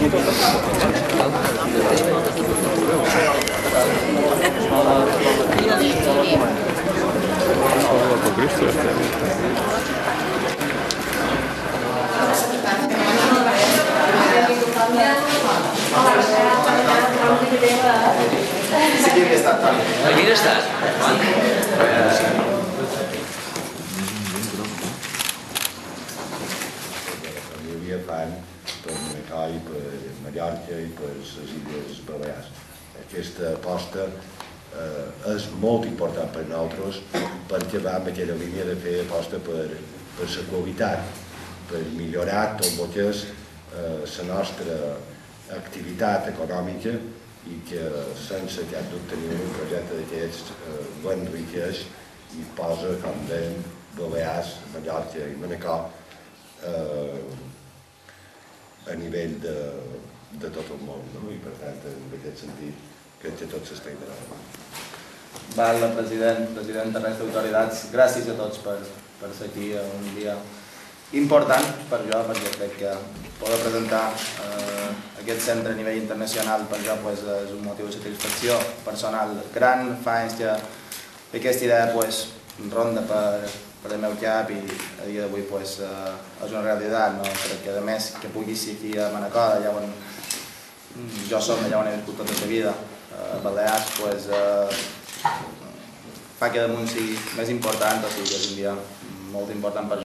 Quin estat? La família fan per Manacor, per Mallorca i per les Illes Balears. Aquesta aposta és molt important per nosaltres perquè va en aquella línia de fer aposta per la qualitat, per millorar tot el que és la nostra activitat econòmica i que sense cap dubte tenir un projecte d'aquests l'enriqueix i posa, com dèiem, Balears, Mallorca i Manacor a nivell de tot el món, i per tant, en aquest sentit, crec que tot s'està interessant. Val, president, resta d'autoritats, gràcies a tots per ser aquí un dia important per jo, perquè crec que poder presentar aquest centre a nivell internacional per jo és un motiu de satisfacció personal gran. Fa anys que aquesta idea ronda per el meu cap i a dia d'avui és una realitat. Crec que a més que pugui ser aquí a Manacor, allà on jo som, allà on he viscut tota la vida, a Balears, fa que damunt sigui més important, o sigui que és un dia molt important per